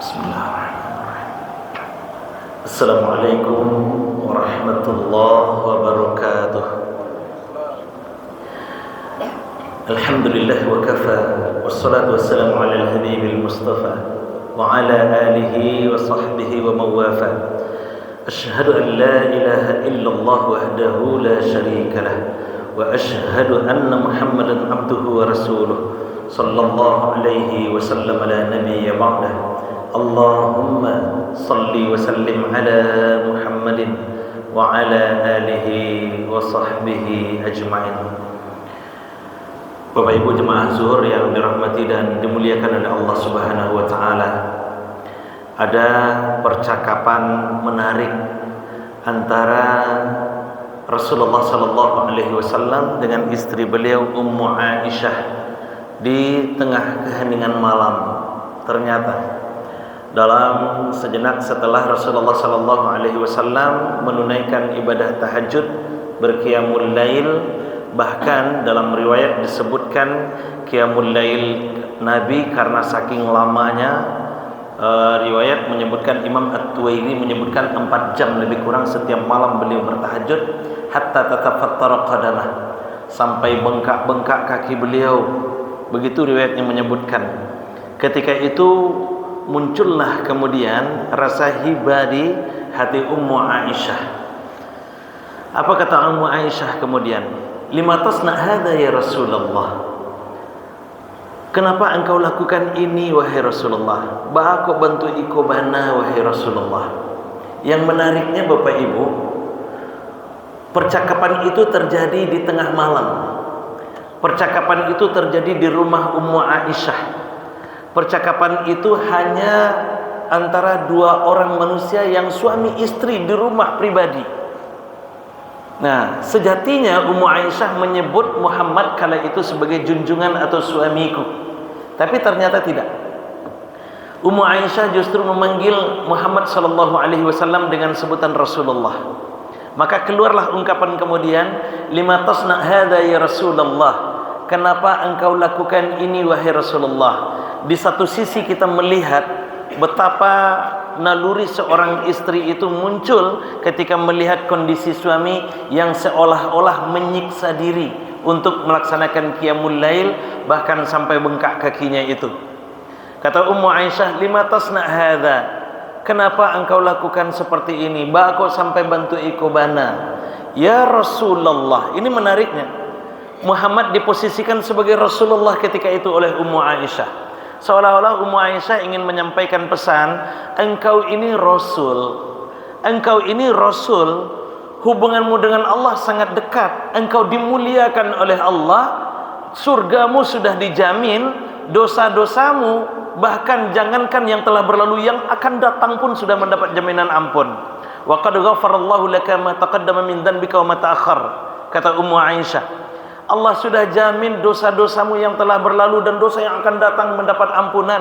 Bismillahirrahmanirrahim. Assalamualaikum warahmatullahi wabarakatuh. Alhamdulillah wa kafa, wassalatu wassalamu ala al-habibil mustafa wa ala alihi wa sahbihi wa mawafa. Ashhadu an la ilaha illallah wahdahu la sharika lah, wa ashhadu anna Muhammadan abduhu wa rasuluh sallallahu alaihi wasallam la nabiyya ba'dah. Allahumma salli wa sallim ala Muhammadin wa ala alihi wa sahbihi ajma'in. Bapak Ibu jemaah zuhur yang dirahmati dan dimuliakan oleh Allah Subhanahu wa taala. Ada percakapan menarik antara Rasulullah sallallahu alaihi wasallam dengan istri beliau Ummu Aisyah di tengah keheningan malam. Ternyata dalam sejenak setelah Rasulullah sallallahu alaihi wasallam menunaikan ibadah tahajud, berqiyamul lail, bahkan dalam riwayat disebutkan qiyamul lail Nabi karena saking lamanya, riwayat menyebutkan Imam At-Tuwaili menyebutkan 4 jam lebih kurang setiap malam beliau bertahajud, hatta tatafattara qadamah, sampai bengkak-bengkak kaki beliau. Begitu riwayatnya menyebutkan. Ketika itu muncullah kemudian rasa hibah di hati Ummu Aisyah. Apa kata Ummu Aisyah kemudian? Lima tasna hadza ya Rasulullah. Kenapa engkau lakukan ini wahai Rasulullah? Ba aku bantu iko bana wahai Rasulullah. Yang menariknya Bapak Ibu, percakapan itu terjadi di tengah malam. Percakapan itu terjadi di rumah Ummu Aisyah. Percakapan itu hanya antara 2 orang manusia yang suami istri di rumah pribadi. Nah, sejatinya Ummu Aisyah menyebut Muhammad kala itu sebagai junjungan atau suamiku. Tapi ternyata tidak. Ummu Aisyah justru memanggil Muhammad sallallahu alaihi wasallam dengan sebutan Rasulullah. Maka keluarlah ungkapan kemudian, lima tasna hadza ya Rasulullah. Kenapa engkau lakukan ini wahai Rasulullah? Di satu sisi kita melihat betapa naluri seorang istri itu muncul ketika melihat kondisi suami yang seolah-olah menyiksa diri untuk melaksanakan qiyamul lail, bahkan sampai bengkak kakinya itu. Kata Ummu Aisyah, lima tasna hadza, kenapa engkau lakukan seperti ini? Ba kok sampai bantu ikobana? Ya Rasulullah. Ini menariknya, Muhammad diposisikan sebagai Rasulullah ketika itu oleh Ummu Aisyah. Seolah-olah Ummu Aisyah ingin menyampaikan pesan, engkau ini Rasul, engkau ini Rasul, hubunganmu dengan Allah sangat dekat, engkau dimuliakan oleh Allah, surgamu sudah dijamin, dosa-dosamu bahkan jangankan yang telah berlalu, yang akan datang pun sudah mendapat jaminan ampun. Wa qad ghafarallahu laka ma taqaddama min dhanbika wa ma ta'akhkhar, kata Ummu Aisyah. Allah sudah jamin dosa-dosamu yang telah berlalu dan dosa yang akan datang mendapat ampunan.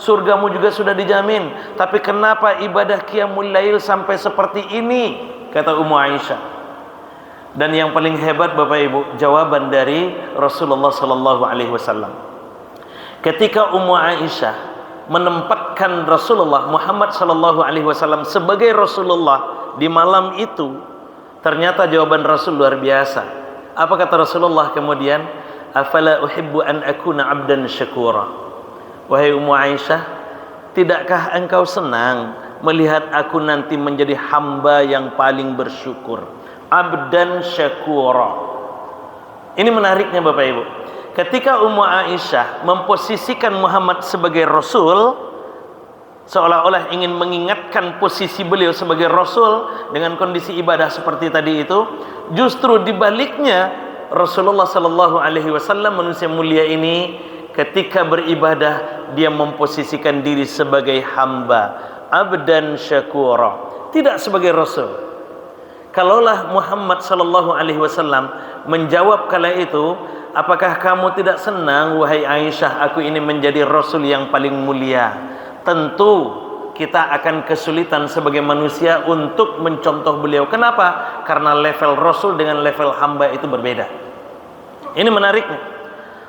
Surgamu juga sudah dijamin. Tapi kenapa ibadah qiyamul lail sampai seperti ini? Kata Ummu Aisyah. Dan yang paling hebat Bapak Ibu, jawaban dari Rasulullah sallallahu alaihi wasallam. Ketika Ummu Aisyah menempatkan Rasulullah Muhammad sallallahu alaihi wasallam sebagai Rasulullah di malam itu, ternyata jawaban Rasul luar biasa. Apa kata Rasulullah kemudian? Afala uhibbu an akuna abdan syakura. Wahai Ummu Aisyah, tidakkah engkau senang melihat aku nanti menjadi hamba yang paling bersyukur? Abdan syakura. Ini menariknya Bapak Ibu. Ketika Ummu Aisyah memposisikan Muhammad sebagai Rasul, seolah-olah ingin mengingatkan posisi beliau sebagai Rasul dengan kondisi ibadah seperti tadi itu, justru dibaliknya Rasulullah sallallahu alaihi wasallam manusia mulia ini ketika beribadah dia memposisikan diri sebagai hamba, abdan syakura, tidak sebagai Rasul. Kalaulah Muhammad sallallahu alaihi wasallam menjawab kala itu, apakah kamu tidak senang wahai Aisyah aku ini menjadi Rasul yang paling mulia? Tentu kita akan kesulitan sebagai manusia untuk mencontoh beliau. Kenapa? Karena level Rasul dengan level hamba itu berbeda. Ini menariknya.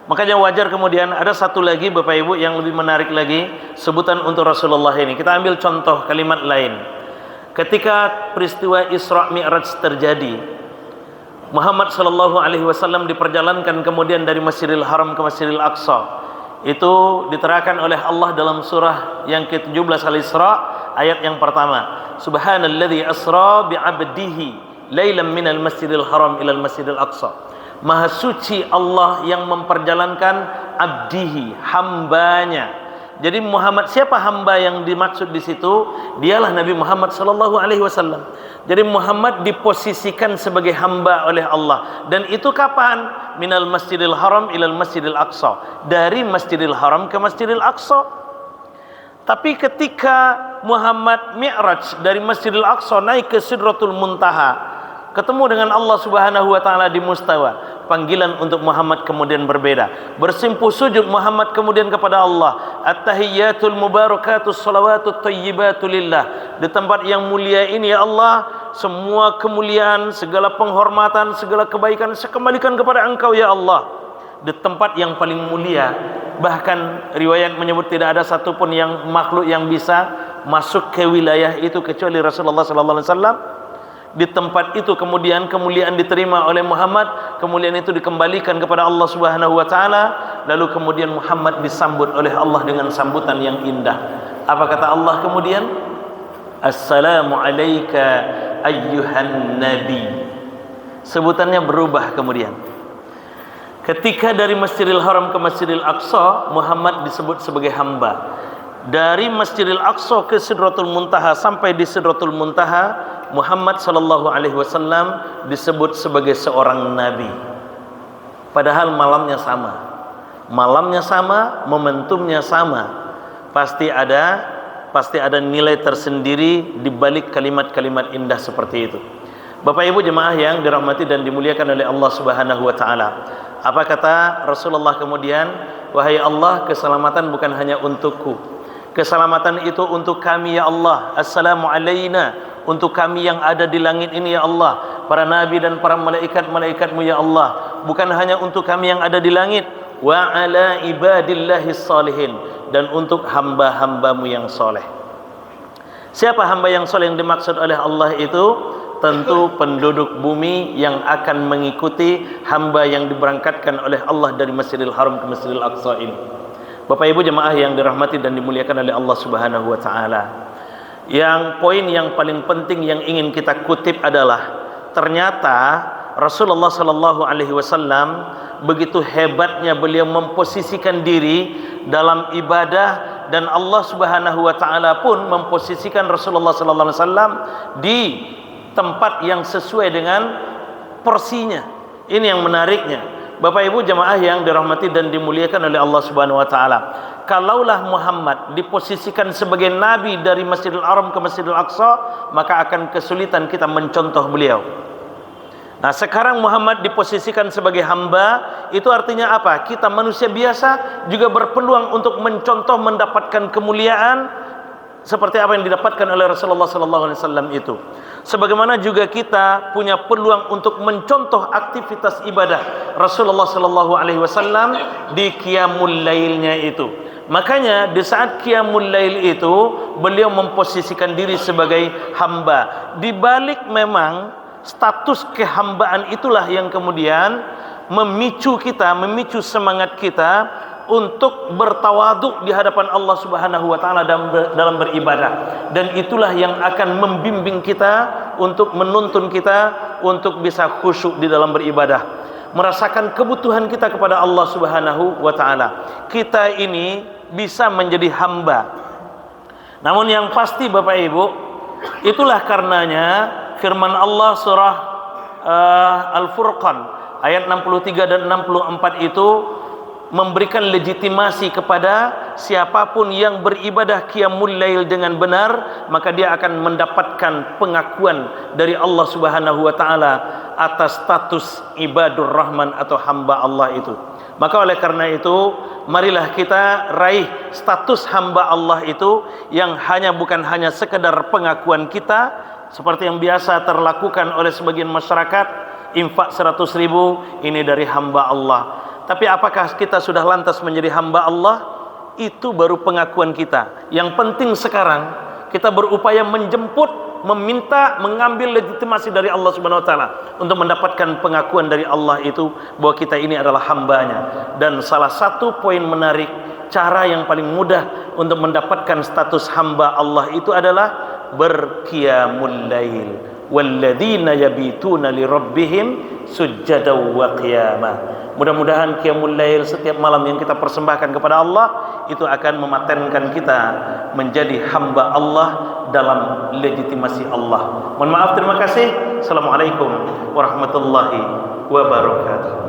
Makanya wajar kemudian ada satu lagi Bapak Ibu yang lebih menarik lagi sebutan untuk Rasulullah ini. Kita ambil contoh kalimat lain. Ketika peristiwa Isra Mi'raj terjadi, Muhammad sallallahu alaihi wasallam diperjalankan kemudian dari Masjidil Haram ke Masjidil Aqsa. Itu diterangkan oleh Allah dalam surah yang ke-17 Al-Isra ayat yang pertama. Subhanalladzi asra bi'abdihi lailan minal Masjidil Haram ilal Masjidil Aqsa. Maha suci Allah yang memperjalankan abdihi, hambanya. Jadi Muhammad, siapa hamba yang dimaksud di situ? Dialah Nabi Muhammad sallallahu alaihi wasallam. Jadi Muhammad diposisikan sebagai hamba oleh Allah. Dan itu kapan? Minal Masjidil Haram ilal Masjidil Aqsa. Dari Masjidil Haram ke Masjidil Aqsa. Tapi ketika Muhammad Mi'raj dari Masjidil Aqsa naik ke Sidratul Muntaha, ketemu dengan Allah Subhanahu wa taala di mustawa, panggilan untuk Muhammad kemudian berbeda. Bersimpuh sujud Muhammad kemudian kepada Allah. At-tahiyyatul mubarakatus salawatut thayyibatu lillah. Di tempat yang mulia ini ya Allah, semua kemuliaan, segala penghormatan, segala kebaikan saya kembalikan kepada Engkau ya Allah. Di tempat yang paling mulia, bahkan riwayat menyebut tidak ada satupun yang makhluk yang bisa masuk ke wilayah itu kecuali Rasulullah sallallahu alaihi wasallam. Di tempat itu kemudian kemuliaan diterima oleh Muhammad, kemuliaan itu dikembalikan kepada Allah Subhanahu wa taala, lalu kemudian Muhammad disambut oleh Allah dengan sambutan yang indah. Apa kata Allah kemudian? Assalamu alayka ayyuhan nabi. Sebutannya berubah kemudian. Ketika dari Masjidil Haram ke Masjidil Aqsa, Muhammad disebut sebagai hamba. Dari Masjidil Aqsa ke Sidratul Muntaha, sampai di Sidratul Muntaha, Muhammad sallallahu alaihi wasallam disebut sebagai seorang nabi. Padahal malamnya sama. Malamnya sama, momentumnya sama. Pasti ada nilai tersendiri di balik kalimat-kalimat indah seperti itu. Bapak Ibu jemaah yang dirahmati dan dimuliakan oleh Allah Subhanahu wa taala. Apa kata Rasulullah kemudian? Wahai Allah, keselamatan bukan hanya untukku. Keselamatan itu untuk kami ya Allah. Assalamu alaina, untuk kami yang ada di langit ini ya Allah, para nabi dan para malaikat-malaikatmu ya Allah. Bukan hanya untuk kami yang ada di langit, wa ala ibadillahis salihin, dan untuk hamba-hambamu yang soleh. Siapa hamba yang soleh yang dimaksud oleh Allah itu? Tentu penduduk bumi yang akan mengikuti hamba yang diberangkatkan oleh Allah dari Masjidil Haram ke Masjidil Aqsa ini. Bapak Ibu jemaah yang dirahmati dan dimuliakan oleh Allah Subhanahu wa taala. Yang poin yang paling penting yang ingin kita kutip adalah ternyata Rasulullah sallallahu alaihi wasallam begitu hebatnya beliau memposisikan diri dalam ibadah, dan Allah Subhanahu wa taala pun memposisikan Rasulullah sallallahu alaihi wasallam di tempat yang sesuai dengan porsinya. Ini yang menariknya. Bapak Ibu jemaah yang dirahmati dan dimuliakan oleh Allah Subhanahu wa taala. Kalaulah Muhammad diposisikan sebagai nabi dari Masjidil Haram ke Masjidil Aqsa, maka akan kesulitan kita mencontoh beliau. Nah, sekarang Muhammad diposisikan sebagai hamba, itu artinya apa? Kita manusia biasa juga berpeluang untuk mencontoh, mendapatkan kemuliaan seperti apa yang didapatkan oleh Rasulullah sallallahu alaihi wasallam itu. Sebagaimana juga kita punya peluang untuk mencontoh aktivitas ibadah Rasulullah sallallahu alaihi wasallam di qiyamul lailnya itu. Makanya di saat qiyamul lail itu beliau memposisikan diri sebagai hamba. Di balik memang status kehambaan itulah yang kemudian memicu kita, memicu semangat kita untuk bertawaduk di hadapan Allah Subhanahu wa taala dalam beribadah, dan itulah yang akan membimbing kita untuk menuntun kita untuk bisa khusyuk di dalam beribadah, merasakan kebutuhan kita kepada Allah Subhanahu wa taala. Kita ini bisa menjadi hamba. Namun yang pasti Bapak Ibu, itulah karenanya firman Allah surah Al-Furqan ayat 63 dan 64 itu memberikan legitimasi kepada siapapun yang beribadah qiyamul lail dengan benar, maka dia akan mendapatkan pengakuan dari Allah Subhanahu wa taala atas status ibadur rahman atau hamba Allah itu. Maka oleh karena itu, marilah kita raih status hamba Allah itu yang bukan hanya sekedar pengakuan kita seperti yang biasa terlakukan oleh sebagian masyarakat. Infak 100.000 ini dari hamba Allah. Tapi apakah kita sudah lantas menjadi hamba Allah? Itu baru pengakuan kita. Yang penting sekarang kita berupaya menjemput, meminta, mengambil legitimasi dari Allah Subhanahu wa taala untuk mendapatkan pengakuan dari Allah itu bahwa kita ini adalah hambanya. Dan salah satu poin menarik, cara yang paling mudah untuk mendapatkan status hamba Allah itu adalah berqiyamul lail. Walladzina yabituna lirabbihim sujjadan wa qiyama. Mudah-mudahan qiyamul lail setiap malam yang kita persembahkan kepada Allah itu akan mematenkan kita menjadi hamba Allah dalam legitimasi Allah. Mohon maaf, terima kasih. Assalamualaikum warahmatullahi wabarakatuh.